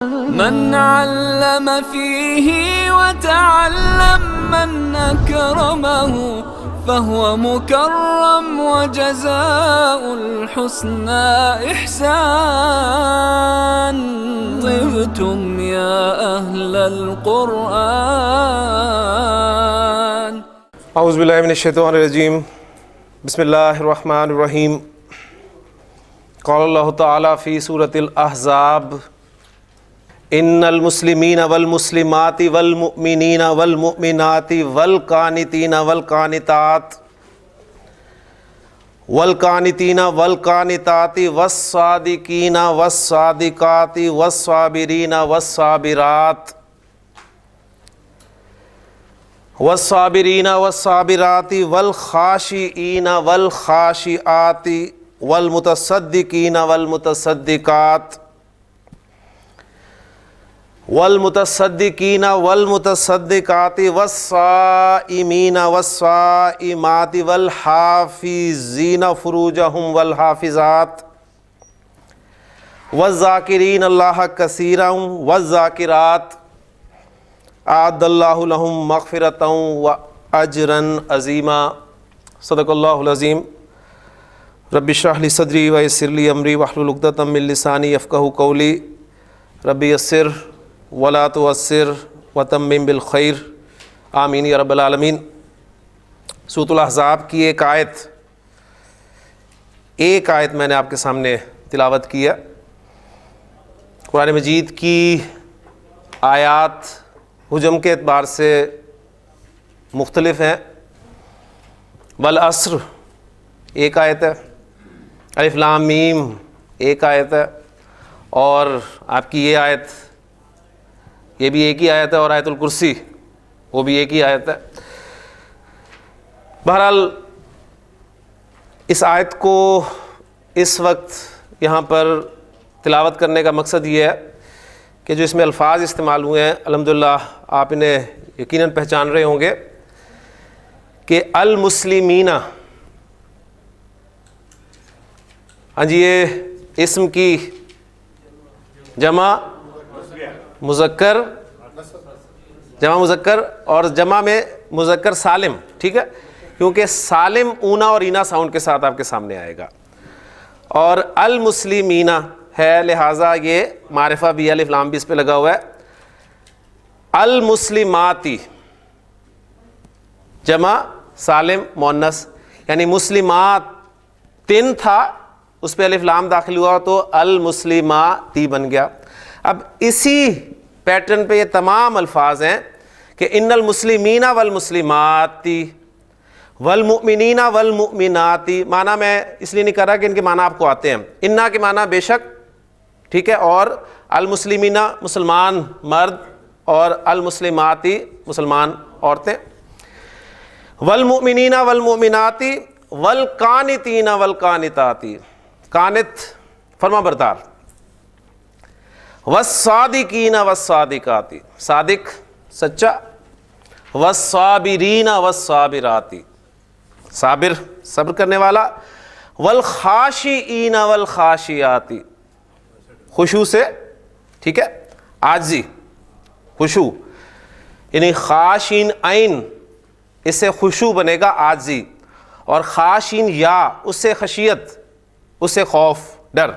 من علم فيه وتعلم من أكرمه فهو مكرم وجزاء الحسنى إحسان. طبتم يا أهل القرآن. اعوذ باللہ من الشیطان الرجیم. بسم اللہ الرحمن الرحیم. قال اللہ تعالیٰ فی سورۃ الاحزاب ان المسلمین والمسلمات والمؤمنین والمؤمنات والقانتین والقانتات والقانتین والقانتات والصادقین والصادقات والصابرین والصابرات والصابرین والصابرات والخاشعین والخاشعات والمتصدقین والمتصدقات والمتصدقین والمتصدقات والصائمین والصائمات والحافظین فروجہم والحافظات والذاکرین اللہ کثیرا والذاکرات اعد اللہ لہم مغفرۃ واجرا عظیما. صدق اللہ العظیم. رب اشرح لی صدری ویسر لی امری واحلل عقدۃ من لسانی یفقہوا قولی. رب یسر ولا تعسر وتمم بالخیر آمین یا رب العالمین. سورۃ الاحزاب کی ایک آیت میں نے آپ کے سامنے تلاوت کی ہے. قرآن مجید کی آیات حجم کے اعتبار سے مختلف ہیں. والعصر ایک آیت ہے، الف لام میم ایک آیت ہے، اور آپ کی یہ آیت یہ بھی ایک ہی آیت ہے، اور آیت الکرسی وہ بھی ایک ہی آیت ہے. بہرحال اس آیت کو اس وقت یہاں پر تلاوت کرنے کا مقصد یہ ہے کہ جو اس میں الفاظ استعمال ہوئے ہیں الحمدللہ آپ انہیں یقیناً پہچان رہے ہوں گے کہ المسلمین، ہاں جی، یہ اسم کی جمع مذکر اور جمع میں مذکر سالم، ٹھیک ہے، کیونکہ سالم اونا اور اینا ساؤنڈ کے ساتھ آپ کے سامنے آئے گا. اور المسلمین ہے، لہٰذا یہ معرفہ بھی الف لام بھی اس پہ لگا ہوا ہے. المسلماتی جمع سالم مؤنث، یعنی مسلمات تن تھا، اس پہ الف لام داخل ہوا تو المسلماتی بن گیا. اب اسی پیٹرن پہ یہ تمام الفاظ ہیں کہ ان المسلمین والمسلماتی والمؤمنین والمؤمناتی. معنی میں اس لیے نہیں کر رہا کہ ان کے معنی آپ کو آتے ہیں. انا کے معنی بے شک، ٹھیک ہے، اور المسلمین مسلمان مرد اور المسلماتی مسلمان عورتیں. والمؤمنین والمؤمناتی والقانتین والقانتاتی، قانت فرما بردار. والصادقین والصادقاتی، صادق سچا. والصابرین والصابراتی، صابر صبر کرنے والا. والخاشعین والخاشعاتی، خشوع سے، ٹھیک ہے، عاجزی خشوع، یعنی خاشین عین اس سے خشوع بنے گا عاجزی، اور خاشین یا اس سے خشیت، اس سے خوف ڈر.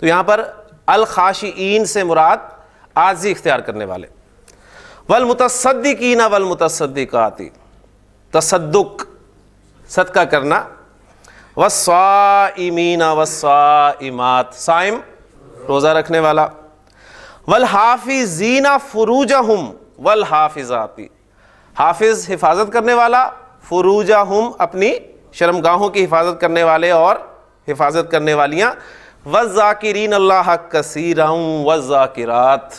تو یہاں پر الخاشعین سے مراد عاجزی اختیار کرنے والے. والمتصدقین والمتصدقاتی، تصدق صدقہ کرنا. والصائمین والصائمات، صائم روزہ رکھنے والا. والحافظین فروجہم والحافظاتی، حافظ حفاظت کرنے والا، فروجہم اپنی شرمگاہوں کی حفاظت کرنے والے اور حفاظت کرنے والیاں. والذاکرین اللہ کثیرا والذاکرات،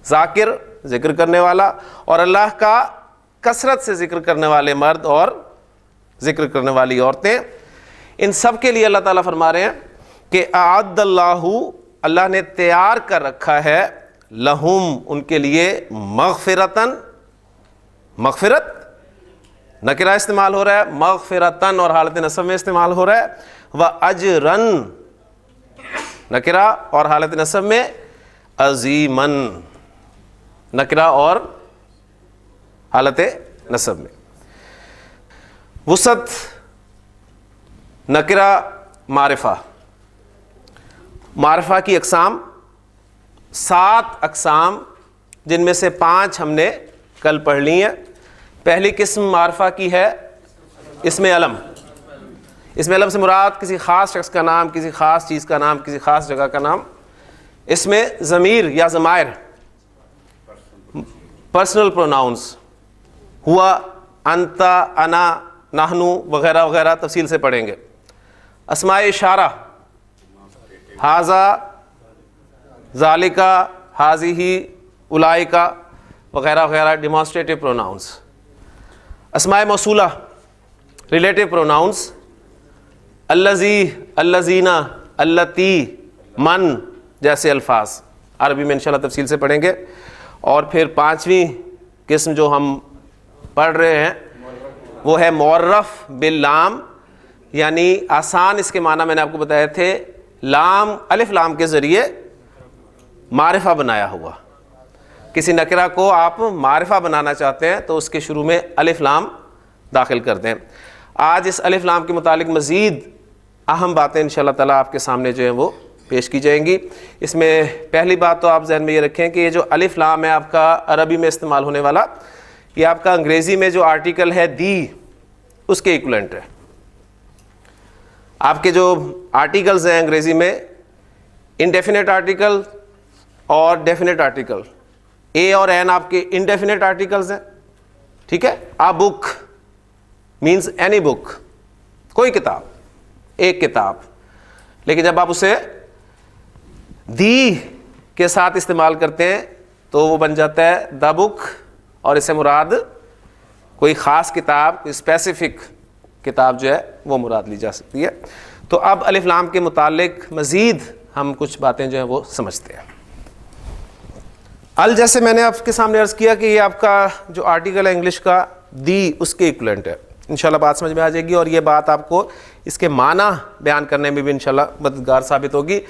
ذاکر ذکر کرنے والا اور اللہ کا کثرت سے ذکر کرنے والے مرد اور ذکر کرنے والی عورتیں. ان سب کے لیے اللہ تعالیٰ فرما رہے ہیں کہ اعد اللہ، اللہ نے تیار کر رکھا ہے، لہم ان کے لیے، مغفرتاً مغفرت نکرہ استعمال ہو رہا ہے، مغفرتاً اور حالت نصب میں استعمال ہو رہا ہے، وَأَجْرًا نکرہ اور حالت نصب میں عظیمن، نکرہ اور حالت نصب میں. وسعت نکرہ معرفہ. معرفہ کی اقسام 7 اقسام، جن میں سے 5 ہم نے کل پڑھ لی ہیں. پہلی قسم معرفہ کی ہے اسم علم. اسم علم سے مراد کسی خاص شخص کا نام، کسی خاص چیز کا نام، کسی خاص جگہ کا نام. اس میں ضمیر یا ضمائر، پرسنل پروناؤنس، ہوا، انت، انا، نحنو وغیرہ وغیرہ تفصیل سے پڑھیں گے. اسماء اشارہ، ھذا، ذالکا، ھذہ، اولئکا وغیرہ وغیرہ ڈیمانسٹریٹو پروناؤنس. اسماء موصولہ، ریلیٹو پروناؤنس، الذی، الذین، اللتی، من جیسے الفاظ عربی میں انشاءاللہ تفصیل سے پڑھیں گے. اور پھر 5ویں قسم جو ہم پڑھ رہے ہیں وہ ہے معرف باللام، یعنی آسان اس کے معنی میں نے آپ کو بتایا تھے، لام، الف لام کے ذریعے معرفہ بنایا ہوا. کسی نکرہ کو آپ معرفہ بنانا چاہتے ہیں تو اس کے شروع میں الف لام داخل کر دیں. آج اس الف لام کے متعلق مزید اہم باتیں انشاءاللہ تعالیٰ آپ کے سامنے جو ہیں وہ پیش کی جائیں گی. اس میں پہلی بات تو آپ ذہن میں یہ رکھیں کہ یہ جو الف لام ہے آپ کا عربی میں استعمال ہونے والا، یہ آپ کا انگریزی میں جو آرٹیکل ہے دی، اس کے ایکولنٹ ہے. آپ کے جو آرٹیکلز ہیں انگریزی میں، انڈیفینٹ آرٹیکل اور ڈیفینٹ آرٹیکل، اے اور این آپ کے انڈیفینٹ آرٹیکلز ہیں. ٹھیک ہے. آ بک مینز اینی بک، کوئی کتاب، ایک کتاب. لیکن جب آپ اسے دی کے ساتھ استعمال کرتے ہیں تو وہ بن جاتا ہے دا بک، اور اس سے مراد کوئی خاص کتاب، کوئی اسپیسیفک کتاب جو ہے وہ مراد لی جا سکتی ہے. تو اب الف لام کے متعلق مزید ہم کچھ باتیں جو ہیں وہ سمجھتے ہیں. ال جیسے میں نے آپ کے سامنے عرض کیا کہ یہ آپ کا جو آرٹیکل ہے انگلش کا دی، اس کے ایکولنٹ ہے. انشاءاللہ بات سمجھ میں آ جائے گی، اور یہ بات آپ کو اس کے معنی بیان کرنے میں بھی انشاءاللہ مددگار ثابت ہوگی.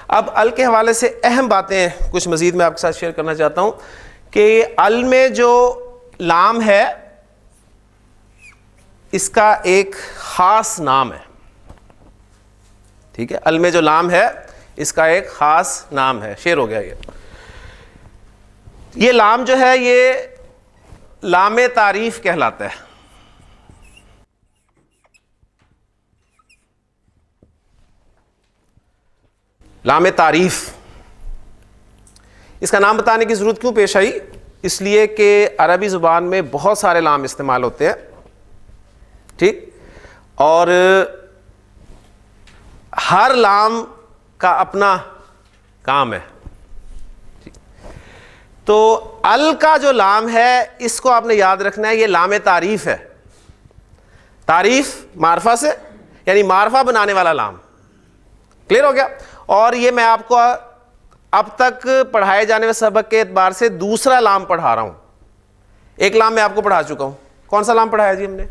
اب ال کے حوالے سے اہم باتیں کچھ مزید میں آپ کے ساتھ شیئر کرنا چاہتا ہوں کہ ال میں جو لام ہے اس کا ایک خاص نام ہے. ٹھیک ہے. ال میں جو لام ہے اس کا ایک خاص نام ہے. شعر ہو گیا یہ لام جو ہے یہ لام تعریف کہلاتا ہے. لام تعریف، اس کا نام بتانے کی ضرورت کیوں پیش آئی؟ اس لیے کہ عربی زبان میں بہت سارے لام استعمال ہوتے ہیں. ٹھیک. اور ہر لام کا اپنا کام ہے. تو ال کا جو لام ہے اس کو آپ نے یاد رکھنا ہے، یہ لام تعریف ہے. تعریف معرفہ سے، یعنی معرفہ بنانے والا لام. کلیئر ہو گیا؟ اور یہ میں آپ کو اب تک پڑھائے جانے والے سبق کے اعتبار سے دوسرا لام پڑھا رہا ہوں. ایک لام میں آپ کو پڑھا چکا ہوں. کون سا لام پڑھایا جی ہم نے؟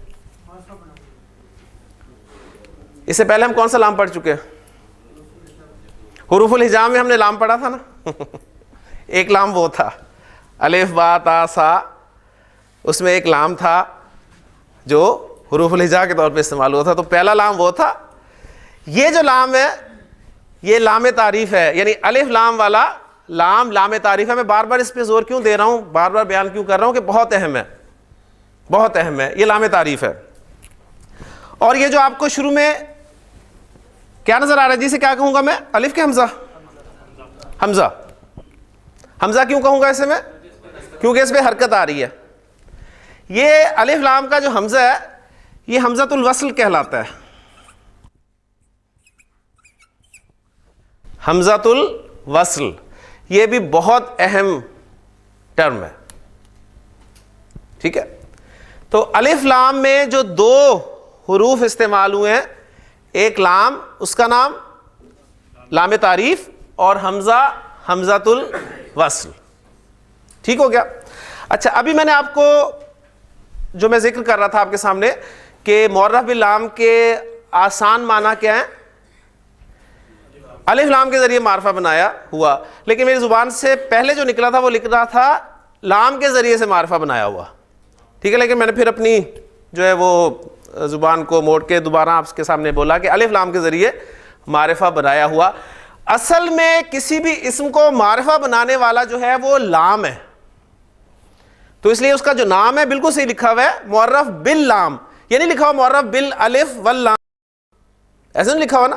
اس سے پہلے ہم کون سا لام پڑھ چکے ہیں؟ حروف الہجا میں ہم نے لام پڑھا تھا نا. ایک لام وہ تھا الف با تا سا، اس میں ایک لام تھا جو حروف الہجا کے طور پہ استعمال ہوا تھا. تو پہلا لام وہ تھا. یہ جو لام ہے یہ لام تعریف ہے، یعنی الف لام والا لام لام تعریف ہے. میں بار بار اس پہ زور کیوں دے رہا ہوں، بار بار بیان کیوں کر رہا ہوں کہ بہت اہم ہے، بہت اہم ہے. یہ لام تعریف ہے. اور یہ جو آپ کو شروع میں کیا نظر آ رہا ہے جی، سے کیا کہوں گا میں؟ الف کے حمزہ. حمزہ، حمزہ کیوں کہوں گا اسے میں؟ کیونکہ اس پہ حرکت آ رہی ہے. یہ الف لام کا جو حمزہ ہے یہ حمزۃ الوصل کہلاتا ہے. حمزۃ الوصل یہ بھی بہت اہم ٹرم ہے. ٹھیک ہے. تو الف لام میں جو 2 حروف استعمال ہوئے ہیں، ایک لام اس کا نام لام تعریف، اور حمزہ حمزۃ الوصل. ٹھیک ہو گیا؟ اچھا، ابھی میں نے آپ کو جو میں ذکر کر رہا تھا آپ کے سامنے کہ معرف باللام کے آسان معنی کیا ہیں؟ الف لام کے ذریعے معرفہ بنایا ہوا، لیکن میری زبان سے پہلے جو نکلا تھا وہ لکھ رہا تھا لام کے ذریعے سے معرفہ بنایا ہوا، ٹھیک ہے. لیکن میں نے پھر اپنی جو ہے وہ زبان کو موڑ کے دوبارہ آپ کے سامنے بولا کہ الف لام کے ذریعے معرفہ بنایا ہوا. اصل میں کسی بھی اسم کو معرفہ بنانے والا جو ہے وہ لام ہے، تو اس لیے اس کا جو نام ہے بالکل صحیح لکھا ہوا ہے، معرف باللام. یہ نہیں لکھا ہوا معرف بالالف واللام، ایسا نہیں لکھا ہوا نا،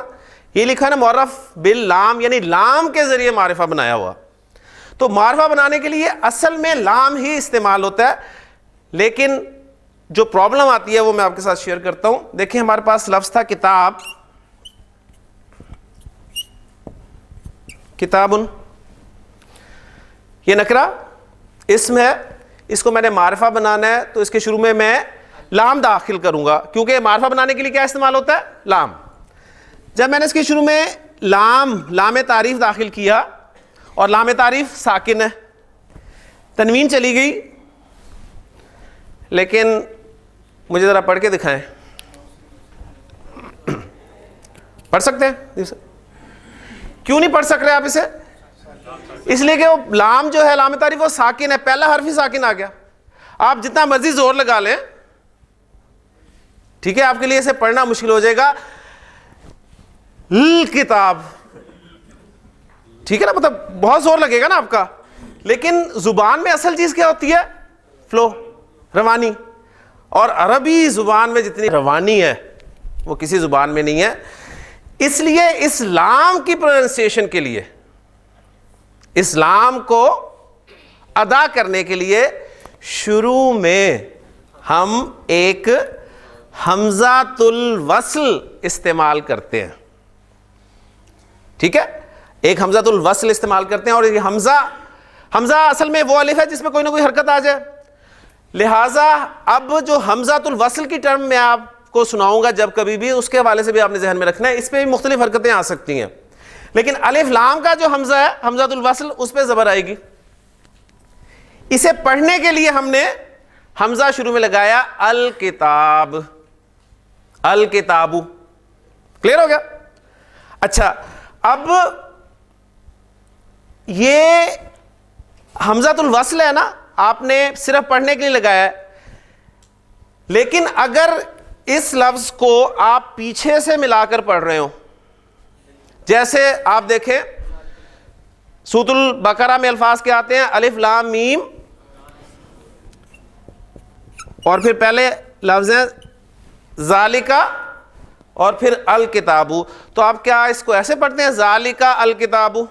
یہ لکھا نا معرف باللام، یعنی لام کے ذریعے معرفہ بنایا ہوا. تو معرفہ بنانے کے لیے اصل میں لام ہی استعمال ہوتا ہے، لیکن جو پرابلم آتی ہے وہ میں آپ کے ساتھ شیئر کرتا ہوں. دیکھیں ہمارے پاس لفظ تھا کتاب، کتابن، یہ نکرہ اسم ہے، اس کو میں نے معرفہ بنانا ہے تو اس کے شروع میں لام داخل کروں گا، کیونکہ معرفہ بنانے کے لیے کیا استعمال ہوتا ہے؟ لام. جب میں نے اس کے شروع میں لام تعریف داخل کیا، اور لام تعریف ساکن ہے، تنوین چلی گئی، لیکن مجھے ذرا پڑھ کے دکھائیں. پڑھ سکتے ہیں؟ کیوں نہیں پڑھ سک رہے آپ اسے؟ اس لیے کہ وہ لام جو ہے لام تعریف وہ ساکن ہے، پہلا حرف ہی ساکن آ گیا. آپ جتنا مرضی زور لگا لیں، ٹھیک ہے، آپ کے لیے اسے پڑھنا مشکل ہو جائے گا. کتاب، ٹھیک ہے نا، مطلب بہت زور لگے گا نا آپ کا، لیکن زبان میں اصل چیز کیا ہوتی ہے؟ فلو، روانی. اور عربی زبان میں جتنی روانی ہے وہ کسی زبان میں نہیں ہے. اس لیے اسلام کی پروننسیشن کے لیے، اسلام کو ادا کرنے کے لیے شروع میں ہم ایک حمزۃ الوصل استعمال کرتے ہیں، ٹھیک ہے، ایک حمزۃ الوصل استعمال کرتے ہیں. اور یہ حمزہ اصل میں وہ الف ہے جس میں کوئی نہ کوئی حرکت آ جائے. لہٰذا اب جو حمزۃ الوصل کی ٹرم میں آپ کو سناؤں گا جب کبھی بھی، اس کے حوالے سے بھی آپ نے ذہن میں رکھنا ہے، اس پہ بھی مختلف حرکتیں آ سکتی ہیں. لیکن الف لام کا جو حمزہ ہے حمزۃ الوصل، اس پہ زبر آئے گی. اسے پڑھنے کے لیے ہم نے حمزہ شروع میں لگایا، الکتاب، الکتابو. کلیئر ہو گیا؟ اچھا، اب یہ حمزۃ الوصل ہے نا، آپ نے صرف پڑھنے کے لیے لگایا ہے، لیکن اگر اس لفظ کو آپ پیچھے سے ملا کر پڑھ رہے ہو، جیسے آپ دیکھیں سورۃ البقرہ میں الفاظ کیا آتے ہیں؟ الف لام میم، اور پھر پہلے لفظ ہیں ذالکا اور پھر الکتابو. تو آپ کیا اس کو ایسے پڑھتے ہیں ذالکا الکتابو؟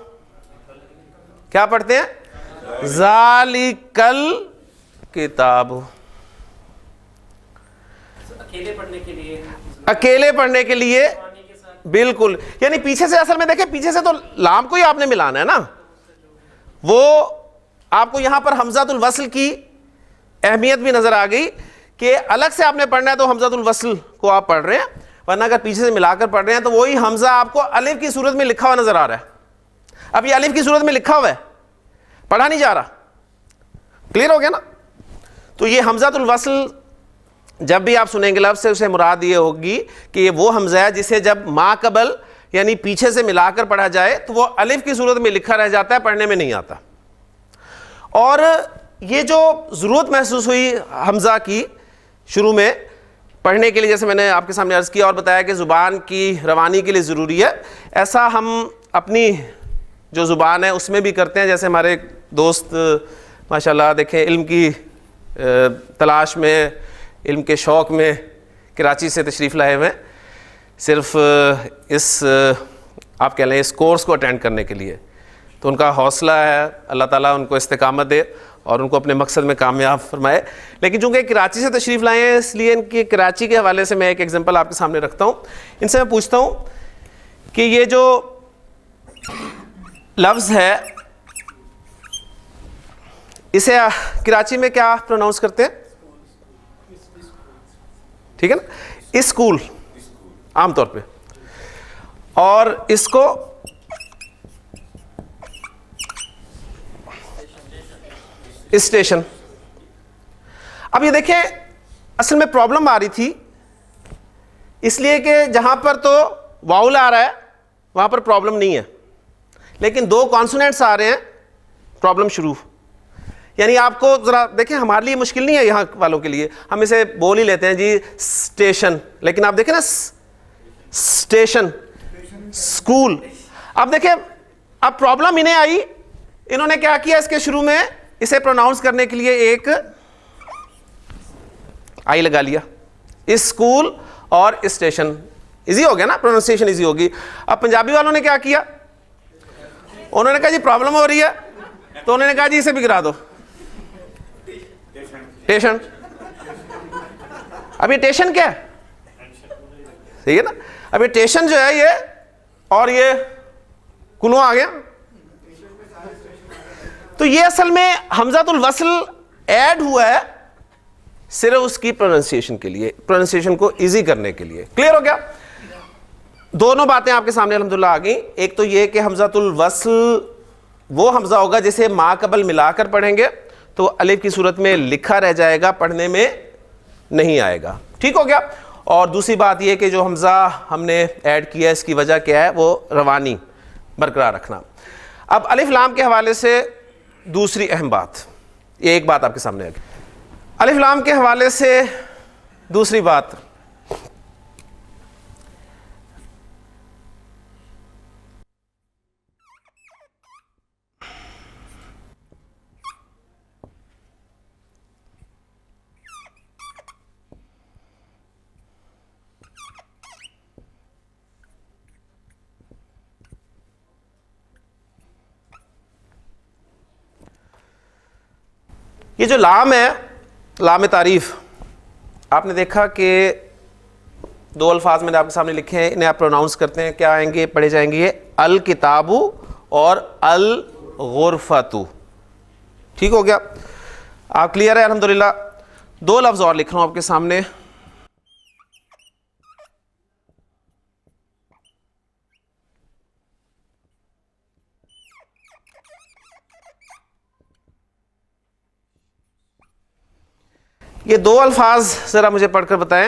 کیا پڑھتے ہیں؟ ذالکل کتابو. اکیلے پڑھنے کے لیے بالکل، یعنی پیچھے سے، اصل میں دیکھیں پیچھے سے تو لام کو ہی آپ نے ملانا ہے نا. وہ آپ کو یہاں پر حمزۃ الوصل کی اہمیت بھی نظر آ گئی کہ الگ سے آپ نے پڑھنا ہے تو حمزۃ الوصل کو آپ پڑھ رہے ہیں، ورنہ اگر پیچھے سے ملا کر پڑھ رہے ہیں تو وہی حمزہ آپ کو الف کی صورت میں لکھا ہوا نظر آ رہا ہے. اب یہ الف کی صورت میں لکھا ہوا ہے، پڑھا نہیں جا رہا. کلیئر ہو گیا نا؟ تو یہ حمزۃ الوصل جب بھی آپ سنیں گے لفظ سے، اسے مراد یہ ہوگی کہ یہ وہ حمزہ ہے جسے جب ما قبل یعنی پیچھے سے ملا کر پڑھا جائے تو وہ الف کی صورت میں لکھا رہ جاتا ہے، پڑھنے میں نہیں آتا. اور یہ جو ضرورت محسوس ہوئی حمزہ کی شروع میں پڑھنے کے لیے، جیسے میں نے آپ کے سامنے عرض کیا اور بتایا کہ زبان کی روانی کے لیے ضروری ہے، ایسا ہم اپنی جو زبان ہے اس میں بھی کرتے ہیں. جیسے ہمارے دوست ماشاءاللہ دیکھیں علم کی تلاش میں، علم کے شوق میں کراچی سے تشریف لائے ہوئے ہیں، صرف اس آپ کہہ لیں اس کورس کو اٹینڈ کرنے کے لیے. تو ان کا حوصلہ ہے، اللہ تعالیٰ ان کو استقامت دے اور ان کو اپنے مقصد میں کامیاب فرمائے. لیکن چونکہ کراچی سے تشریف لائے ہیں اس لیے ان کی کراچی کے حوالے سے میں ایک ایگزامپل آپ کے سامنے رکھتا ہوں. ان سے میں پوچھتا ہوں کہ یہ جو لفظ ہے اسے کراچی میں کیا پروناؤنس کرتے ہیں؟ ٹھیک ہے نا، اسکول عام طور پہ، اور اس کو اسٹیشن. اب یہ دیکھیں اصل میں پرابلم آ رہی تھی اس لیے کہ جہاں پر تو واؤل آ رہا ہے وہاں پر پرابلم نہیں ہے. لیکن دو کانسوننٹس آ رہے ہیں, پرابلم شروع. یعنی آپ کو ذرا دیکھیں, ہمارے لیے مشکل نہیں ہے یہاں والوں کے لیے, ہم اسے بول ہی لیتے ہیں جی اسٹیشن, لیکن آپ دیکھیں نا اسٹیشن, اسکول. اب دیکھیں اب پرابلم انہیں آئی, انہوں نے کیا کیا, اس کے شروع میں اسے پروناؤنس کرنے کے لیے ایک آئی لگا لیا. اسکول اور اسٹیشن ایزی ہو گیا نا, پروننسیشن ایزی ہوگی. اب پنجابی والوں نے کیا کیا, انہوں نے کہا جی پرابلم ہو رہی ہے, تو انہوں نے کہا جی اسے بھی گرا دو ٹیشن. اب یہ ٹیشن کیا ہے, صحیح ہے نا. اب یہ ٹیشن جو ہے یہ, اور یہ کلو آ گیا. تو یہ اصل میں حمزۃ الوصل ایڈ ہوا ہے صرف اس کی پروننسیشن کے لیے, پروننسیشن کو ایزی کرنے کے لیے. کلیئر ہو گیا؟ دونوں باتیں آپ کے سامنے الحمدللہ آ گئیں. ایک تو یہ کہ حمزۃ الوصل وہ حمزہ ہوگا جسے ما قبل ملا کر پڑھیں گے تو الف کی صورت میں لکھا رہ جائے گا, پڑھنے میں نہیں آئے گا. ٹھیک ہو گیا؟ اور دوسری بات یہ کہ جو حمزہ ہم نے ایڈ کیا اس کی وجہ کیا ہے, وہ روانی برقرار رکھنا. اب الف لام کے حوالے سے دوسری اہم بات, یہ ایک بات آپ کے سامنے آ گئی. الف لام کے حوالے سے دوسری بات, یہ جو لام ہے, لام تعریف, آپ نے دیکھا کہ دو الفاظ میں نے آپ کے سامنے لکھے ہیں, انہیں آپ پروناؤنس کرتے ہیں, کیا آئیں گے, پڑھے جائیں گے یہ الکتاب اور الغرفۃ. ٹھیک ہو گیا؟ آپ کلیئر ہے الحمدللہ. دو لفظ اور لکھ رہا ہوں آپ کے سامنے, یہ دو الفاظ ذرا مجھے پڑھ کر بتائیں.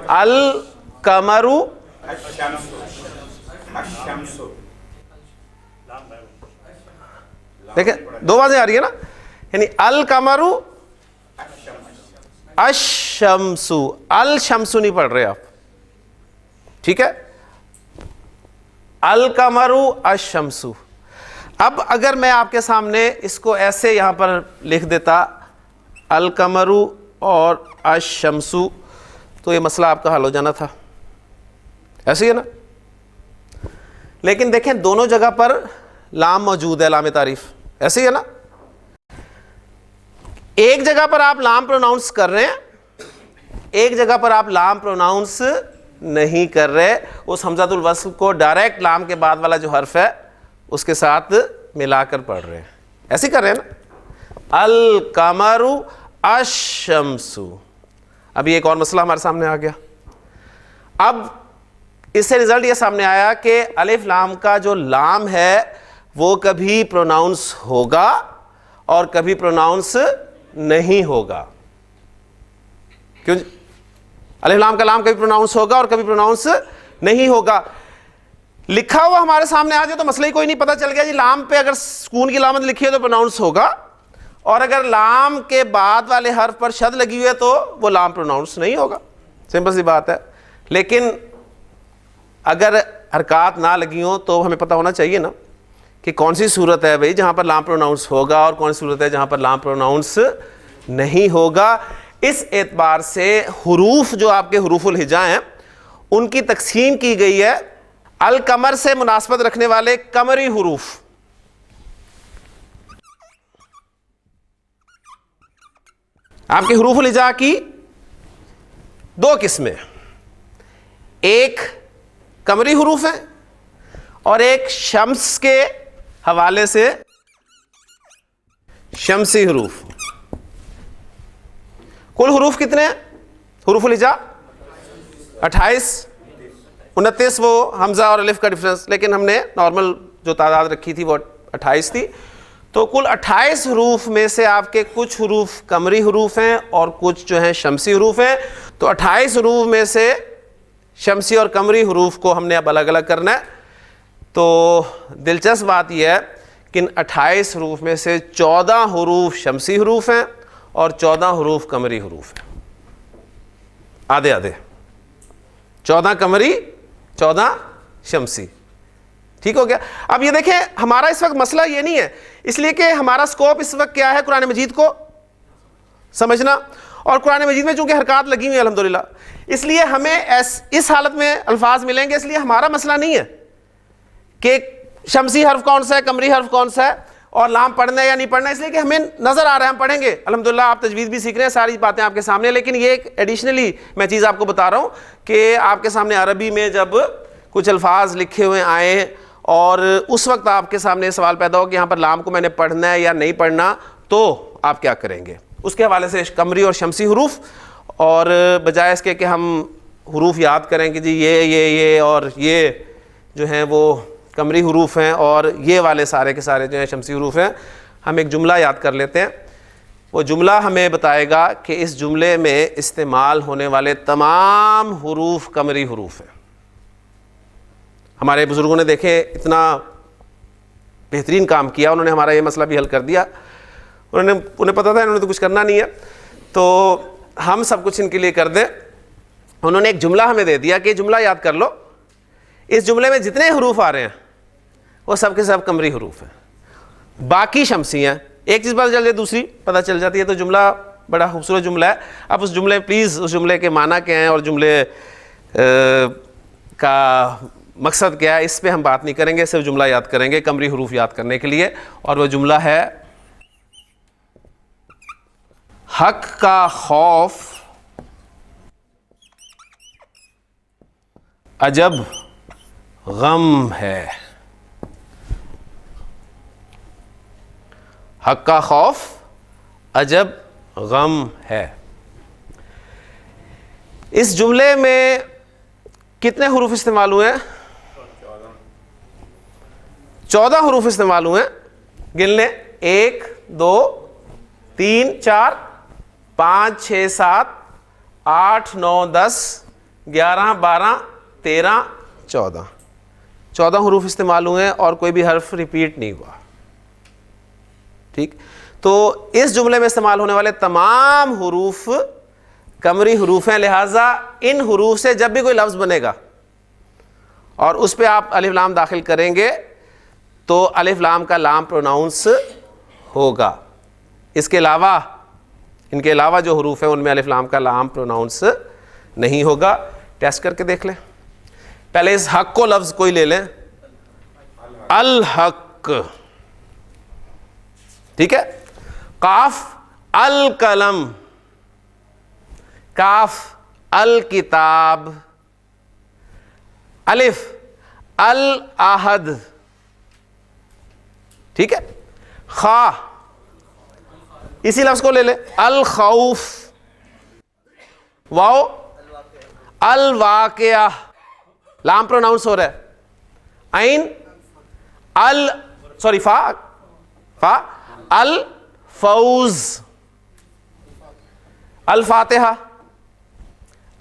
القمر, دیکھیں دو باتیں آ رہی ہیں نا, یعنی القمر الشمس, الشمس نہیں پڑھ رہے آپ, ٹھیک ہے, القمر الشمس. اب اگر میں آپ کے سامنے اس کو ایسے یہاں پر لکھ دیتا القمر اور الشمس, تو یہ مسئلہ آپ کا حل ہو جانا تھا, ایسے ہی ہے نا. لیکن دیکھیں دونوں جگہ پر لام موجود ہے, لام تعریف, ایسے ہی ہے نا. ایک جگہ پر آپ لام پروناؤنس کر رہے ہیں, ایک جگہ پر آپ لام پروناؤنس نہیں کر رہے, اس حمزۃ الوصل کو ڈائریکٹ لام کے بعد والا جو حرف ہے اس کے ساتھ ملا کر پڑھ رہے ہیں, ایسے ہی کر رہے ہیں نا. القمر الشمس. ابھی ایک اور مسئلہ ہمارے سامنے آ گیا. اب اس سے رزلٹ یہ سامنے آیا کہ الف لام کا جو لام ہے وہ کبھی پروناؤنس ہوگا اور کبھی پروناؤنس نہیں ہوگا. کیوں؟ الف لام کا لام کبھی پروناؤنس ہوگا اور کبھی پروناؤنس نہیں ہوگا. لکھا ہوا ہمارے سامنے آ جائے تو مسئلہ ہی کوئی نہیں, پتہ چل گیا جی لام پہ اگر سکون کی علامت لکھی ہے تو پروناؤنس ہوگا, اور اگر لام کے بعد والے حرف پر شد لگی ہوئی ہے تو وہ لام پروناؤنس نہیں ہوگا. سمپل سی بات ہے. لیکن اگر حرکات نہ لگی ہوں تو ہمیں پتہ ہونا چاہیے نا کہ کون سی صورت ہے بھئی جہاں پر لام پروناؤنس ہوگا اور کون سی صورت ہے جہاں پر لام پروناؤنس نہیں ہوگا. اس اعتبار سے حروف جو آپ کے حروف الہجا ہیں ان کی تقسیم کی گئی ہے القمر سے مناسبت رکھنے والے قمری حروف. آپ کے حروف الہجا کی دو قسمیں, ایک قمری حروف ہیں اور ایک شمس کے حوالے سے شمسی حروف. کل حروف کتنے ہیں حروف الہجا؟ 28, 29 وہ حمزہ اور الف کا ڈفرنس, لیکن ہم نے نارمل جو تعداد رکھی تھی وہ 28 تھی. تو کل 28 حروف میں سے آپ کے کچھ حروف قمری حروف ہیں اور کچھ جو ہیں شمسی حروف ہیں. تو 28 حروف میں سے شمسی اور قمری حروف کو ہم نے اب الگ الگ کرنا ہے. تو دلچسپ بات یہ ہے کہ ان 28 حروف میں سے 14 حروف شمسی حروف ہیں اور 14 حروف قمری حروف ہیں. آدھے آدھے, 14 قمری 14 شمسی. ٹھیک ہو گیا. اب یہ دیکھیں ہمارا اس وقت مسئلہ یہ نہیں ہے, اس لیے کہ ہمارا سکوپ اس وقت کیا ہے, قرآن مجید کو سمجھنا, اور قرآن مجید میں چونکہ حرکات لگی ہوئی ہیں الحمدللہ, اس لیے ہمیں اس حالت میں الفاظ ملیں گے. اس لیے ہمارا مسئلہ نہیں ہے کہ شمسی حرف کون سا ہے, قمری حرف کون سا ہے, اور لام پڑھنا ہے یا نہیں پڑھنا ہے, اس لیے کہ ہمیں نظر آ رہا ہے ہم پڑھیں گے الحمدللہ. آپ تجوید بھی سیکھ رہے ہیں, ساری باتیں آپ کے سامنے, لیکن یہ ایک ایڈیشنلی میں چیز آپ کو بتا رہا ہوں کہ آپ کے سامنے عربی میں جب کچھ الفاظ لکھے ہوئے آئیں اور اس وقت آپ کے سامنے سوال پیدا ہو کہ یہاں پر لام کو میں نے پڑھنا ہے یا نہیں پڑھنا, تو آپ کیا کریں گے. اس کے حوالے سے قمری اور شمسی حروف, اور بجائے اس کے کہ ہم حروف یاد کریں کہ جی یہ اور یہ جو ہیں وہ قمری حروف ہیں اور یہ والے سارے کے سارے جو ہیں شمسی حروف ہیں, ہم ایک جملہ یاد کر لیتے ہیں. وہ جملہ ہمیں بتائے گا کہ اس جملے میں استعمال ہونے والے تمام حروف قمری حروف ہیں. ہمارے بزرگوں نے دیکھیں اتنا بہترین کام کیا, انہوں نے ہمارا یہ مسئلہ بھی حل کر دیا. انہیں پتہ تھا انہوں نے تو کچھ کرنا نہیں ہے, تو ہم سب کچھ ان کے لیے کر دیں. انہوں نے ایک جملہ ہمیں دے دیا کہ جملہ یاد کر لو, اس جملے میں جتنے حروف آ رہے ہیں وہ سب کے سب قمری حروف ہیں, باقی شمسی ہیں. ایک چیز پتہ چل جائے دوسری پتہ چل جاتی ہے, تو جملہ بڑا خوبصورت جملہ ہے. اب اس جملے پلیز اس جملے کے معنی کیا ہیں اور جملے کا مقصد کیا ہے, اس پہ ہم بات نہیں کریں گے, صرف جملہ یاد کریں گے قمری حروف یاد کرنے کے لیے. اور وہ جملہ ہے حق کا خوف عجب غم ہے. حق کا خوف عجب غم ہے. اس جملے میں کتنے حروف استعمال ہوئے ہیں؟ 14 حروف استعمال ہوئے ہیں. گن لیں, 1 2 3 4 5 6 7 8 9 10 11 12 13 14 14 حروف استعمال ہوئے ہیں اور کوئی بھی حرف ریپیٹ نہیں ہوا. ٹھیک, تو اس جملے میں استعمال ہونے والے تمام حروف قمری حروف ہیں. لہٰذا ان حروف سے جب بھی کوئی لفظ بنے گا اور اس پہ آپ الف لام داخل کریں گے تو الف لام کا لام پروناؤنس ہوگا. اس کے علاوہ ان کے علاوہ جو حروف ہیں ان میں الف لام کا لام پروناؤنس نہیں ہوگا. ٹیسٹ کر کے دیکھ لیں. پہلے اس حق کو لفظ کوئی لے لیں, الحق, ٹھیک ہے. قاف القلم, کاف الکتاب, الف العہد, ٹھیک ہے. خا اسی لفظ کو لے لیں, الخوف. واو الواقعہ, لام پروناؤنس ہو رہا ہے. عین فا الفوز, الفاتحہ.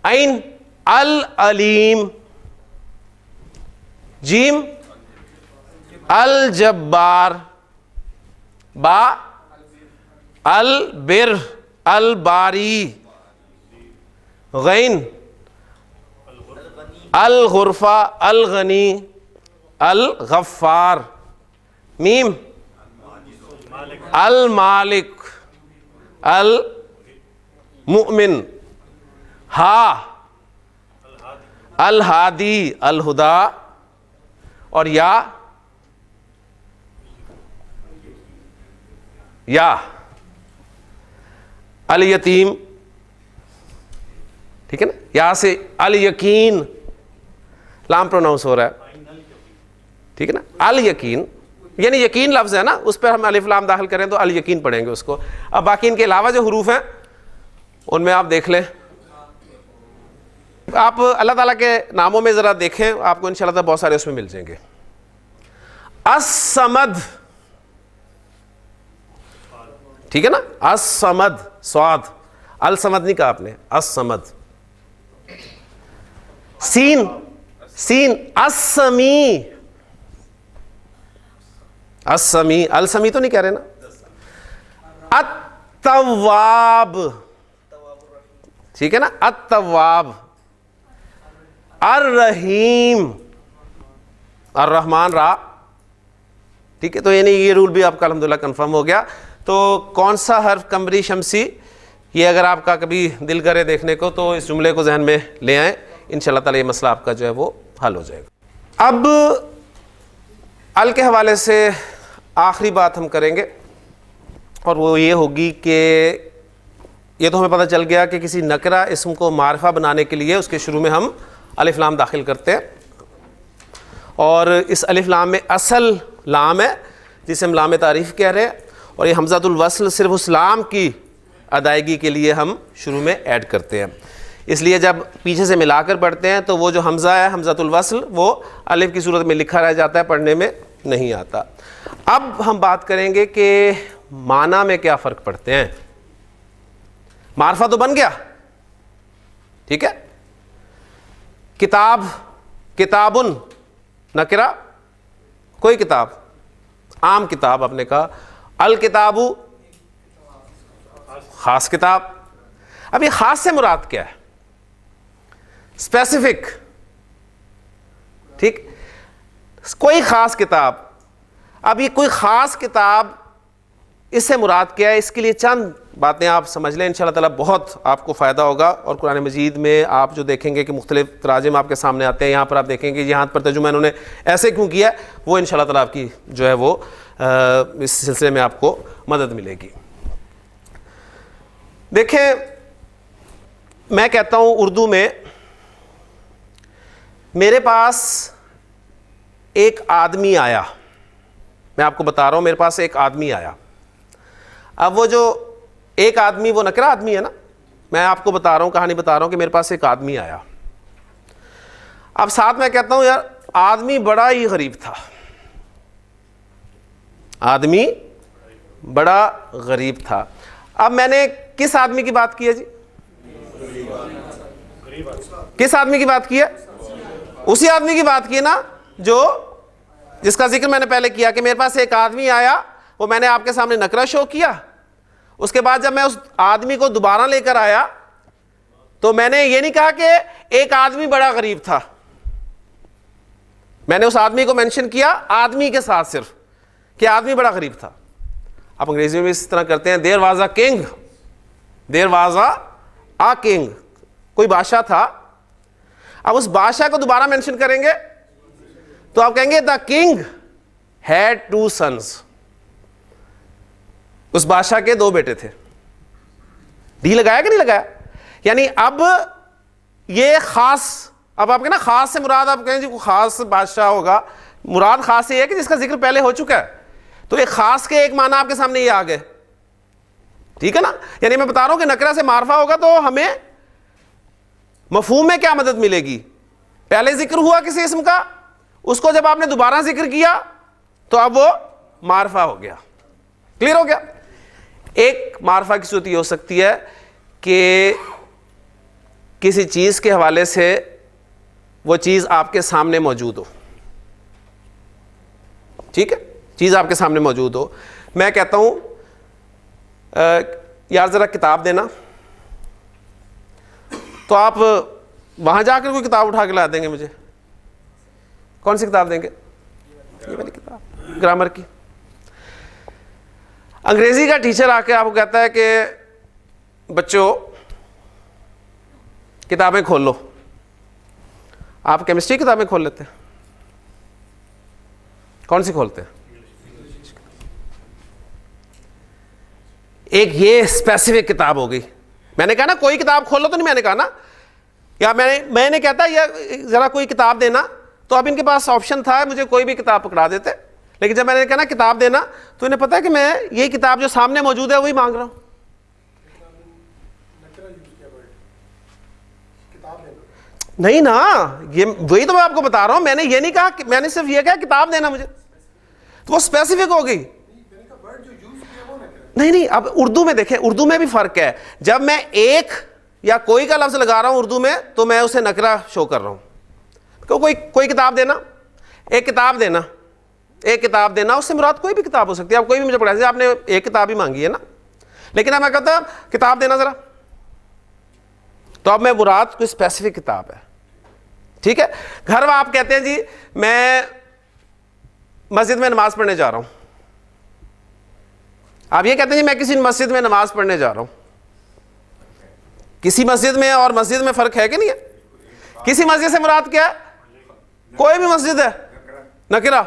عین العلیم, جیم الجبار, با البر الباری, غین الغرفہ الغنی الغفار, میم المالک المؤمن, ہا الہادی الہدا, اور یا الیتیم, ٹھیک ہے نا. یا سے الیقین, لام پروناؤنس ہو رہا ہے, ٹھیک ہے نا. الیقین یعنی یقین لفظ ہے نا, اس پر ہم الف لام داخل کریں تو الیقین پڑھیں گے اس کو. اب باقی ان کے علاوہ جو حروف ہیں ان میں آپ دیکھ لیں, آپ اللہ تعالیٰ کے ناموں میں ذرا دیکھیں, آپ کو انشاءاللہ بہت سارے اس میں مل جائیں گے. الصمد, ٹھیک ہے نا. الصمد, سواد, الصمد نہیں کہا آپ نے, الصمد. سین السمی، السمی، السمی تو نہیں کہہ رہے نا. التواب، ٹھیک ہے نا، التواب. الرحیم، الرحمن را، ٹھیک ہے. تو یعنی یہ رول بھی آپ کا الحمدللہ کنفرم ہو گیا. تو کون سا حرف قمری شمسی، یہ اگر آپ کا کبھی دل کرے دیکھنے کو تو اس جملے کو ذہن میں لے آئیں، انشاءاللہ تعالی یہ مسئلہ آپ کا جو ہے وہ حل ہو جائے گا. اب ال کے حوالے سے آخری بات ہم کریں گے، اور وہ یہ ہوگی کہ یہ تو ہمیں پتہ چل گیا کہ کسی نکرہ اسم کو معرفہ بنانے کے لیے اس کے شروع میں ہم الف لام داخل کرتے ہیں، اور اس الف لام میں اصل لام ہے جسے ہم لام تعریف کہہ رہے ہیں، اور یہ حمزۃ الوصل صرف اس لام کی ادائیگی کے لیے ہم شروع میں ایڈ کرتے ہیں. اس لیے جب پیچھے سے ملا کر پڑھتے ہیں تو وہ جو حمزہ ہے حمزۃ الوصل وہ الف کی صورت میں لکھا رہ جاتا ہے، پڑھنے میں نہیں آتا. اب ہم بات کریں گے کہ معنی میں کیا فرق پڑتے ہیں. معرفہ تو بن گیا، ٹھیک ہے. کتاب، کتابن نکرہ، کوئی کتاب، عام کتاب آپ نے کہا. الکتاب خاص کتاب. اب یہ خاص سے مراد کیا ہے؟ اسپیسیفک، ٹھیک، کوئی خاص کتاب. اب یہ کوئی خاص کتاب اس سے مراد کیا ہے؟ اس کے لیے چند باتیں آپ سمجھ لیں، انشاءاللہ تعالیٰ بہت آپ کو فائدہ ہوگا. اور قرآن مجید میں آپ جو دیکھیں گے کہ مختلف تراجم آپ کے سامنے آتے ہیں، یہاں پر آپ دیکھیں گے یہاں پر ترجمہ انہوں نے ایسے کیوں کیا ہے، وہ انشاءاللہ تعالیٰ آپ کی جو ہے وہ اس سلسلے میں آپ کو مدد ملے گی. دیکھیں، میں کہتا ہوں اردو میں میرے پاس ایک آدمی آیا، میں آپ کو بتا رہا ہوں میرے پاس ایک آدمی آیا. اب وہ جو ایک آدمی وہ نکرہ آدمی ہے نا، میں آپ کو بتا رہا ہوں، کہانی بتا رہا ہوں کہ میرے پاس ایک آدمی آیا. اب ساتھ میں کہتا ہوں یار آدمی بڑا ہی غریب تھا، آدمی بڑا غریب تھا. اب میں نے کس آدمی کی بات کی ہے جی؟ کس آدمی کی بات کی ہے؟ اسی آدمی کی بات کی نا جو جس کا ذکر میں نے پہلے کیا کہ میرے پاس ایک آدمی آیا، وہ میں نے آپ کے سامنے نکرہ شو کیا. اس کے بعد جب میں اس آدمی کو دوبارہ لے کر آیا تو میں نے یہ نہیں کہا کہ ایک آدمی بڑا غریب تھا، میں نے اس آدمی کو مینشن کیا آدمی کے ساتھ صرف کہ آدمی بڑا غریب تھا. آپ انگریزی میں اس طرح کرتے ہیں there was a king, there was a king, کوئی بادشاہ تھا. اب اس بادشاہ کو دوبارہ مینشن کریں گے تو آپ کہیں گے the king had two sons, اس بادشاہ کے دو بیٹے تھے. ڈی لگایا کہ نہیں لگایا؟ یعنی اب یہ خاص، اب آپ کہیں نا خاص سے مراد، آپ کہیں جی کوئی خاص بادشاہ ہوگا، مراد خاص یہ ہے کہ جس کا ذکر پہلے ہو چکا ہے. تو ایک خاص کے ایک معنی آپ کے سامنے یہ آ گئے، ٹھیک ہے نا. یعنی میں بتا رہا ہوں کہ نکرہ سے معرفہ ہوگا تو ہمیں مفہوم میں کیا مدد ملے گی؟ پہلے ذکر ہوا کسی اسم کا، اس کو جب آپ نے دوبارہ ذکر کیا تو اب وہ معرفہ ہو گیا. کلیئر ہو گیا؟ ایک معرفہ کی صورت یہ ہو سکتی ہے کہ کسی چیز کے حوالے سے وہ چیز آپ کے سامنے موجود ہو، ٹھیک ہے، چیز آپ کے سامنے موجود ہو. میں کہتا ہوں یار ذرا کتاب دینا، تو آپ وہاں جا کر کوئی کتاب اٹھا کے لا دیں گے مجھے. کون سی کتاب دیں گے؟ یہ والی کتاب، گرامر کی. انگریزی کا ٹیچر آ کے آپ کو کہتا ہے کہ بچوں کتابیں کھول لو، آپ کیمسٹری کتابیں کھول لیتے ہیں؟ کون سی کھولتے ہیں؟ ایک یہ اسپیسیفک کتاب ہوگی. میں نے کہا نا کوئی کتاب کھول لو تو نہیں میں نے کہا نا، یا میں نے کہتا یہ ذرا کوئی کتاب دینا، تو اب ان کے پاس آپشن تھا مجھے کوئی بھی کتاب پکڑا دیتے. لیکن جب میں نے کہا نا کتاب دینا تو انہیں پتا ہے کہ میں یہ کتاب جو سامنے موجود ہے وہی مانگ رہا ہوں. نہیں نا، یہ وہی تو میں آپ کو بتا رہا ہوں. میں نے یہ نہیں کہا، میں نے صرف یہ کہا کتاب دینا مجھے، تو وہ اسپیسیفک ہو گئی. نہیں، اب اردو میں دیکھیں، اردو میں بھی فرق ہے. جب میں ایک یا کوئی کا لفظ لگا رہا ہوں اردو میں تو میں اسے نکرہ شو کر رہا ہوں. کوئی کتاب دینا، ایک کتاب دینا، ایک کتاب دینا، اس سے مراد کوئی بھی کتاب ہو سکتی ہے. آپ کوئی بھی مجھے پڑھا، آپ نے ایک کتاب ہی مانگی ہے نا، لیکن اب میں کہتا ہوں کتاب دینا ذرا، تو اب میں مراد کوئی اسپیسیفک کتاب ہے. ٹھیک ہے. گھر میں آپ کہتے ہیں جی میں مسجد میں نماز پڑھنے جا رہا ہوں، آپ یہ کہتے ہیں جی میں کسی مسجد میں نماز پڑھنے جا رہا ہوں. کسی مسجد میں اور مسجد میں فرق ہے کہ نہیں ہے؟ کسی مسجد سے مراد کیا ہے؟ کوئی بھی مسجد ہے، نکرہ.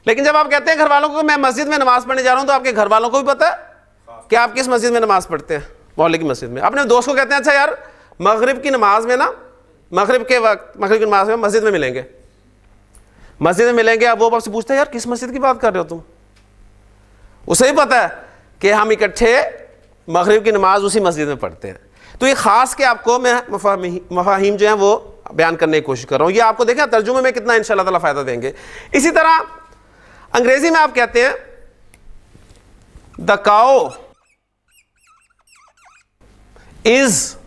لیکن جب آپ کہتے ہیں گھر والوں کو میں مسجد میں نماز پڑھنے جا رہا ہوں، تو آپ کے گھر والوں کو بھی پتا ہے کہ آپ کس مسجد میں نماز پڑھتے ہیں. محلے کی مسجد میں. اپنے دوست کو کہتے ہیں اچھا یار مغرب کی نماز میں نا، مغرب کے وقت مغرب کی نماز میں مسجد میں ملیں گے، مسجد میں ملیں گے. اب وہ آپ سے پوچھتے ہیں یار کس مسجد کی بات کر رہے ہو تم؟ اسے بھی پتا ہے کہ ہم اکٹھے مغرب کی نماز اسی مسجد میں پڑھتے ہیں. تو یہ خاص کے آپ کو میں مفاہیم جو ہیں وہ بیان کرنے کی کوشش کر رہا ہوں. یہ آپ کو دیکھیں ترجمے میں کتنا انشاءاللہ تعالیٰ فائدہ دیں گے. اسی طرح انگریزی میں آپ کہتے ہیں the cow is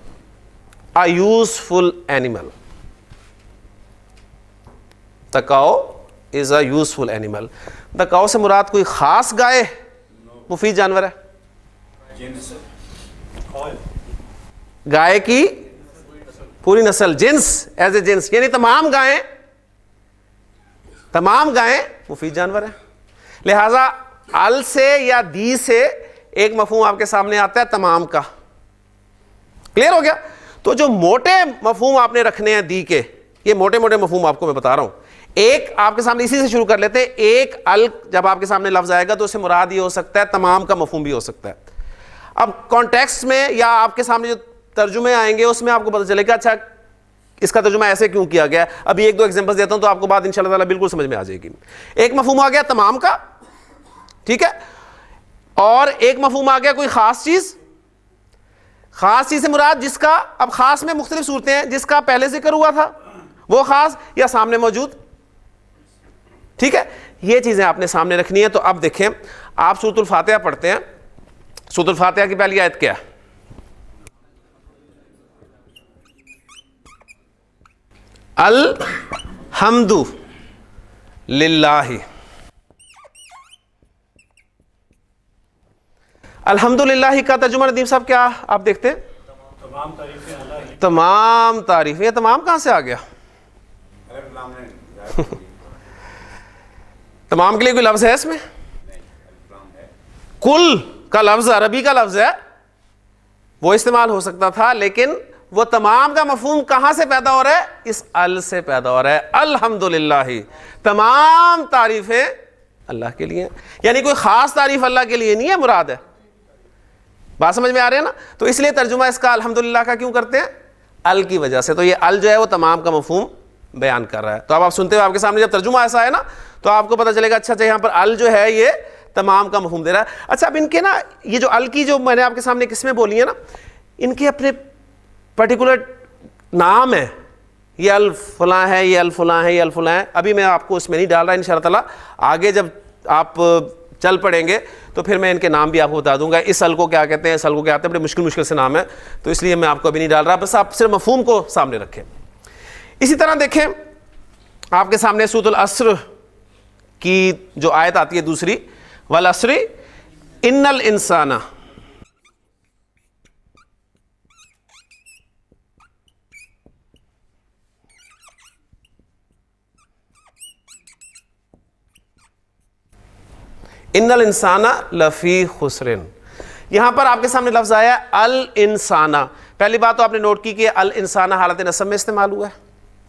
a useful animal. The cow is a useful animal. The cow سے مراد کوئی خاص گائے مفید جانور ہے؟ گائے کی پوری نسل، جنس، ایز اے جنس، یعنی تمام گائیں مفید جانور ہیں. لہذا ال سے یا دی سے ایک مفہوم آپ کے سامنے آتا ہے تمام کا. کلیئر ہو گیا؟ تو جو موٹے مفہوم آپ نے رکھنے ہیں دی کے، یہ موٹے موٹے مفہوم آپ کو میں بتا رہا ہوں. ایک آپ کے سامنے اسی سے شروع کر لیتے ہیں. ایک ال جب آپ کے سامنے لفظ آئے گا تو اس سے مراد یہ ہو سکتا ہے تمام کا مفہوم بھی ہو سکتا ہے. اب کانٹیکسٹ میں یا آپ کے سامنے جو ترجمے آئیں گے اس میں آپ کو پتہ چلے گا اچھا اس کا ترجمہ ایسے کیوں کیا گیا. ابھی ایک دو ایگزامپل دیتا ہوں تو آپ کو بات انشاءاللہ تعالیٰ بالکل سمجھ میں آ جائے گی. ایک مفہوم آ گیا تمام کا، ٹھیک ہے، اور ایک مفہوم آ گیا کوئی خاص چیز. خاص چیز سے مراد جس کا، اب خاص میں مختلف صورتیں ہیں، جس کا پہلے ذکر ہوا تھا وہ خاص یا سامنے موجود. ٹھیک ہے، یہ چیزیں آپ نے سامنے رکھنی ہیں. تو اب دیکھیں آپ سورۃ الفاتحہ پڑھتے ہیں. سورۃ الفاتحہ کی پہلی آیت کیا ہے؟ الحمد للہ. الحمد للہ کا ترجمہ ندیم صاحب کیا آپ دیکھتے ہیں؟ تمام تعریفیں. یہ تمام کہاں سے آ گیا؟ تمام کے لیے کوئی لفظ ہے اس میں؟ کل کا لفظ عربی کا لفظ ہے، وہ استعمال ہو سکتا تھا، لیکن وہ تمام کا مفہوم کہاں سے پیدا ہو رہا ہے؟ اس ال سے پیدا ہو رہا ہے. الحمدللہ، تمام تعریفیں اللہ کے لیے، یعنی کوئی خاص تعریف اللہ کے لیے نہیں ہے مراد ہے. بات سمجھ میں آ رہی ہے نا؟ تو اس لیے ترجمہ اس کا الحمدللہ کا کیوں کرتے ہیں؟ ال کی وجہ سے. تو یہ ال جو ہے وہ تمام کا مفہوم بیان کر رہا ہے. تو اب آپ سنتے ہو آپ کے سامنے جب ترجمہ ایسا ہے نا تو آپ کو پتہ چلے گا اچھا یہاں پر ال جو ہے یہ تمام کا مفہوم دے رہا ہے. اچھا اب ان کے نا یہ جو ال کی جو میں نے آپ کے سامنے قسمیں بولی ہیں نا، ان کے اپنے پرٹیکولر نام ہے. یہ الفلاں ہے، یہ الفلاں ہے، یہ الفلاں ہے. ابھی میں آپ کو اس میں نہیں ڈال رہا، انشاءاللہ تعالیٰ آگے جب آپ چل پڑیں گے تو پھر میں ان کے نام بھی آپ کو بتا دوں گا. اس ال کو کیا کہتے ہیں، اس ال کو کیا کہتے ہیں، بڑے مشکل سے نام ہے، تو اس لیے میں آپ کو ابھی نہیں ڈال رہا. بس آپ صرف مفہوم کو سامنے رکھیں. اسی طرح دیکھیں آپ کے سامنے سورۃ العصر کی جو آیت آتی ہے دوسری، والعصر ان الانسان، ان الانسان لفی خسر. یہاں پر آپ کے سامنے لفظ آیا ہے الانسان. پہلی بات تو آپ نے نوٹ کی کہ الانسان حالت نصب میں استعمال ہوا ہے،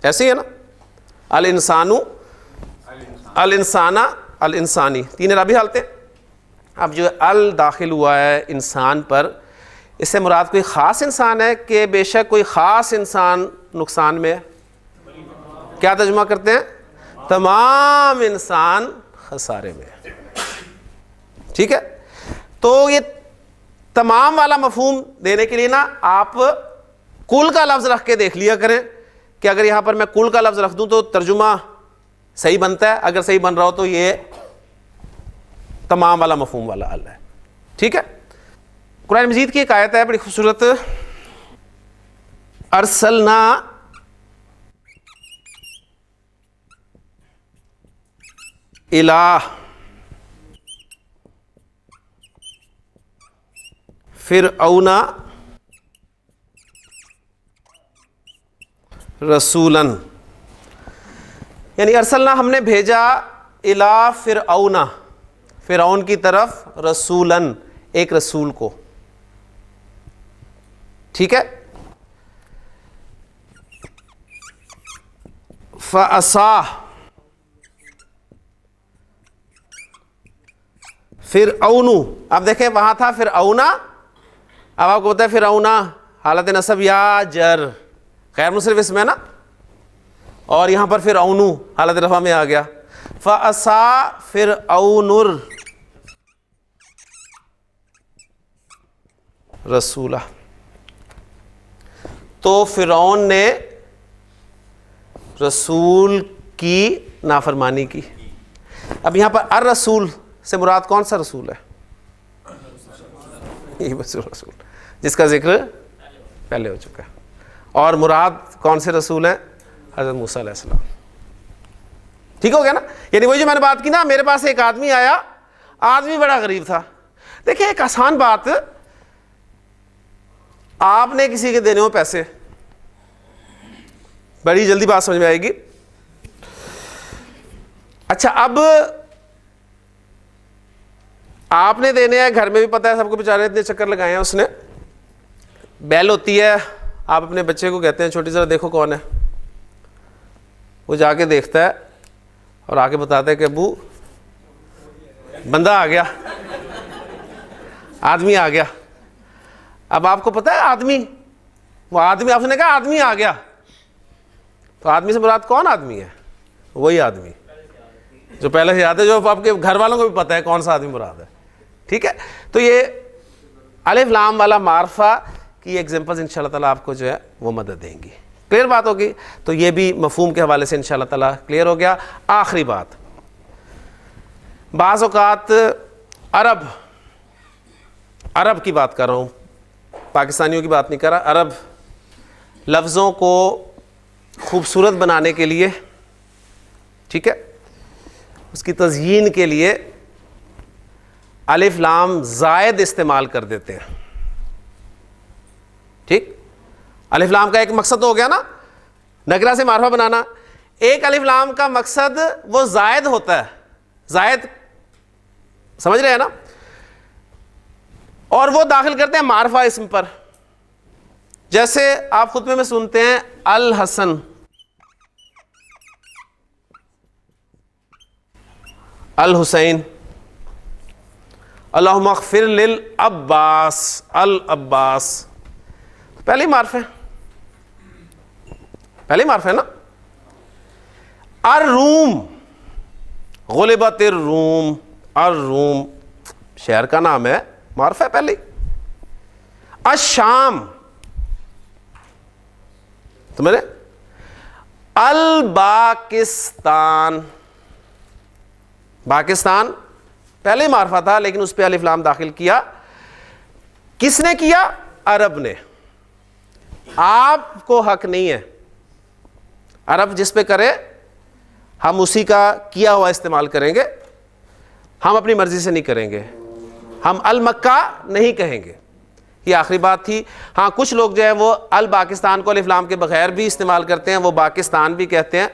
ایسے ہی ہے نا؟ الانسان، الانسان، الانسانی، تین اعرابی حالتیں. اب جو ال داخل ہوا ہے انسان پر، اس سے مراد کوئی خاص انسان ہے کہ بے شک کوئی خاص انسان نقصان میں ہے؟ کیا ترجمہ کرتے ہیں؟ تمام انسان خسارے میں ہے. ٹھیک ہے، تو یہ تمام والا مفہوم دینے کے لیے نا آپ کل کا لفظ رکھ کے دیکھ لیا کریں کہ اگر یہاں پر میں کل کا لفظ رکھ دوں تو ترجمہ صحیح بنتا ہے. اگر صحیح بن رہا ہو تو یہ تمام والا مفہوم والا ال ہے. ٹھیک ہے. قرآن مجید کی ایک آیت ہے بڑی خوبصورت، ارسلنا الہ فرعون رسولا، یعنی ارسلنا ہم نے بھیجا الی فرعون، فرعون کی طرف، رسولاً ایک رسول کو. ٹھیک ہے. فعصا فرعون، اب دیکھیں وہاں تھا فرعون، اب آپ کو پتا ہے فرعون حالت نصب یا جر غیر منصرف اسم ہے نا، اور یہاں پر فرعون حالت رفع میں آ گیا. فعصا فرعون رسولہ، تو فرعون نے رسول کی نافرمانی کی. اب یہاں پر الرسول سے مراد کون سا رسول ہے؟ یہ رسول جس کا ذکر پہلے ہو چکا ہے. اور مراد کون سے رسول ہیں؟ حضرت موسیٰ علیہ السلام. ٹھیک ہو گیا نا. یعنی وہی جو میں نے بات کی نا، میرے پاس ایک آدمی آیا، آدمی بڑا غریب تھا. دیکھیں ایک آسان بات، آپ نے کسی کے دینے ہو پیسے، بڑی جلدی بات سمجھ میں آئے گی. اچھا اب آپ نے دینے ہیں، گھر میں بھی پتا ہے سب کو، بیچارے اتنے چکر لگائے ہیں. اس نے بیل ہوتی ہے، آپ اپنے بچے کو کہتے ہیں چھوٹی ذرا دیکھو کون ہے، وہ جا کے دیکھتا ہے اور آ کے بتاتا ہے کہ ابو بندہ آ گیا، آدمی آ گیا. اب آپ کو پتا ہے آدمی، وہ آدمی، آپ نے کہا آدمی آ گیا، تو آدمی سے مراد کون آدمی ہے؟ وہی آدمی جو پہلے سے یاد ہے، جو آپ کے گھر والوں کو بھی پتا ہے کون سا آدمی مراد ہے. ٹھیک ہے. تو یہ الف لام والا معرفہ کی ایگزامپلز انشاءاللہ تعالیٰ آپ کو جو ہے وہ مدد دیں گی. کلیئر بات ہوگی. تو یہ بھی مفہوم کے حوالے سے انشاءاللہ تعالیٰ کلیئر ہو گیا. آخری بات، بعض اوقات عرب کی بات کر رہا ہوں، پاکستانیوں کی بات نہیں کر رہا. عرب لفظوں کو خوبصورت بنانے کے لیے، ٹھیک ہے، اس کی تزیین کے لیے الف لام زائد استعمال کر دیتے ہیں. ٹھیک، الف لام کا ایک مقصد ہو گیا نا، نکرہ سے معرفہ بنانا. ایک الف لام کا مقصد وہ زائد ہوتا ہے، زائد سمجھ رہے ہیں نا، اور وہ داخل کرتے ہیں معرفہ اسم پر. جیسے آپ خطبے میں سنتے ہیں الحسن، الحسین، اللہم اغفر للعباس، العباس، پہلے ہی معرفہ ہے، پہلے ہی معرفہ ہے نا. الروم، غلبت الروم، الروم شہر کا نام ہے، معرفہ ہے پہلے. الشام، تمہیں الباکستان، پاکستان پہلے ہی معرفہ تھا لیکن اس پہ الف لام داخل کیا. کس نے کیا؟ عرب نے. آپ کو حق نہیں ہے، عرب جس پہ کرے ہم اسی کا کیا ہوا استعمال کریں گے، ہم اپنی مرضی سے نہیں کریں گے. ہم المکہ نہیں کہیں گے. یہ آخری بات تھی. ہاں کچھ لوگ جو ہے وہ الپاکستان کو الف لام کے بغیر بھی استعمال کرتے ہیں، وہ پاکستان بھی کہتے ہیں.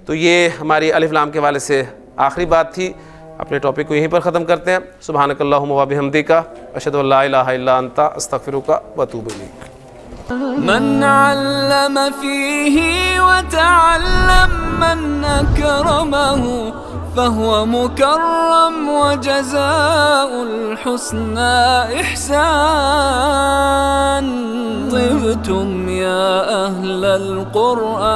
تو یہ ہماری الف لام کے حوالے سے آخری بات تھی. اپنے ٹاپک کو یہیں پر ختم کرتے ہیں. سبحانک اللہم و بحمدک، اشہد ان لا الہ الا انت، استغفرک و اتوب الیک. من علم فيه وتعلم من أكرمه فهو مكرم وجزاء الحسنى إحسان. طبتم يا أهل القرآن.